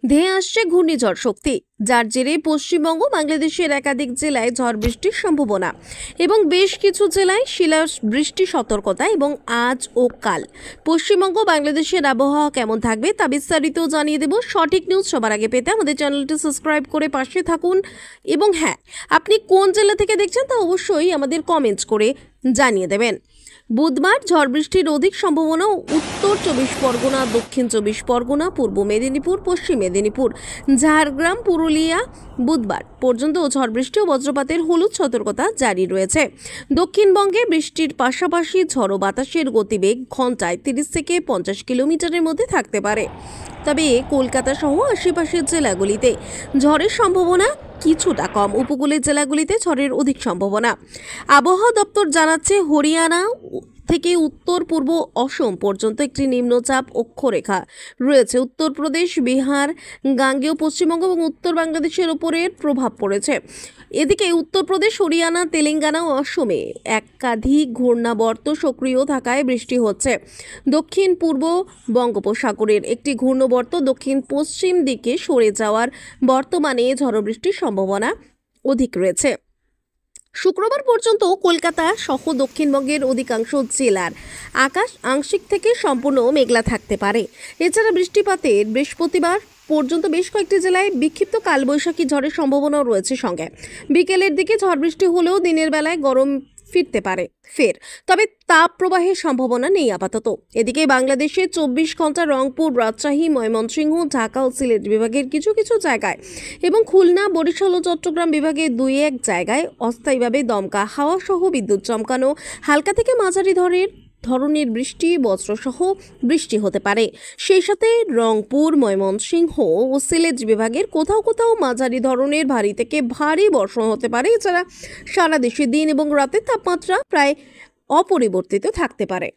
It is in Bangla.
ধেয়ে আসছে ঘূর্ণিঝড় শক্তি, যার জেরে পশ্চিমবঙ্গ বাংলাদেশের একাধিক জেলায় ঝড় বৃষ্টির সম্ভাবনা এবং বেশ কিছু জেলায় শিলাবৃষ্টি সতর্কতা। এবং আজ ও কাল পশ্চিমবঙ্গ বাংলাদেশের আবহাওয়া কেমন থাকবে তা বিস্তারিত জানিয়ে দেব। সঠিক নিউজ সবার আগে পেতে আমাদের চ্যানেলটি সাবস্ক্রাইব করে পাশে থাকুন। এবং হ্যাঁ, আপনি কোন জেলা থেকে দেখছেন তা অবশ্যই আমাদের কমেন্টস করে জানিয়ে দেবেন। বুধবার ঝড় বৃষ্টির অধিক সম্ভাবনা উত্তর 24 পরগনা, দক্ষিণ 24 পরগনা, পূর্ব মেদিনীপুর, পশ্চিম মেদিনীপুর, ঝাড়গ্রাম, পুরুলিয়া। বুধবার পর্যন্ত ঝড় বৃষ্টি ও বজ্রপাতের হলুদ সতর্কতা জারি রয়েছে। দক্ষিণবঙ্গে বৃষ্টির পাশাপাশি ঝড়ো বাতাসের গতিবেগ ঘন্টায় 30 থেকে 50 কিলোমিটারের মধ্যে থাকতে পারে। তবে কলকাতা সহ আশেপাশের জেলাগুলিতে ঝড়ের সম্ভাবনা কিছুটা কম। উপকূলের জেলাগুলিতে ঝড়ের অধিক সম্ভাবনা। আবহাওয়া দপ্তর জানাচ্ছে, হরিয়ানা থেকে উত্তর পূর্ব অসম পর্যন্ত একটি নিম্নচাপ অক্ষরেখা রয়েছে। উত্তরপ্রদেশ, বিহার, গাঙ্গেয় পশ্চিমবঙ্গ এবং উত্তর বাংলাদেশের ওপরের প্রভাব পড়েছে। এদিকে উত্তরপ্রদেশ, হরিয়ানা, তেলেঙ্গানা ও অসমে একাধিক ঘূর্ণাবর্ত সক্রিয় থাকায় বৃষ্টি হচ্ছে। দক্ষিণ পূর্ব বঙ্গোপসাগরের একটি ঘূর্ণাবর্ত দক্ষিণ পশ্চিম দিকে সরে যাওয়ার বর্তমানে ঝড়ো বৃষ্টির সম্ভাবনা অধিক রয়েছে। শুক্রবার পর্যন্ত কলকাতা সহ দক্ষিণবঙ্গের অধিকাংশ জেলার আকাশ আংশিক থেকে সম্পূর্ণ মেঘলা থাকতে পারে। এছাড়া বৃষ্টিপাতের বৃহস্পতিবার পর্যন্ত বেশ কয়েকটি জেলায় বিক্ষিপ্ত কালবৈশাখী ঝড়ের সম্ভাবনাও রয়েছে সঙ্গে। বিকেলের দিকে ঝড় বৃষ্টি হলেও দিনের বেলায় গরম ফিরতে পারে তবে তাপ প্রবাহের সম্ভাবনা নেই আপাতত। এদিকে বাংলাদেশে 24 ঘন্টা রংপুর, রাজশাহী, ময়মনসিংহ, ঢাকা ও সিলেট বিভাগের কিছু কিছু জায়গায় এবং খুলনা, বরিশাল ও চট্টগ্রাম বিভাগের 2-1 জায়গায় অস্থায়ীভাবে দমকা হাওয়া সহ বিদ্যুৎ চমকানো হালকা থেকে মাঝারি ধরনের বৃষ্টি, বজ্রসহ বৃষ্টি হতে পারে। সেই সাথে রংপুর, ময়মনসিংহ ও সিলেট বিভাগের কোথাও কোথাও মাঝারি ধরনের ভারী থেকে ভারী বর্ষণ হতে পারে। এছাড়া সারা দেশে দিন এবং রাতের তাপমাত্রা প্রায় অপরিবর্তিত থাকতে পারে।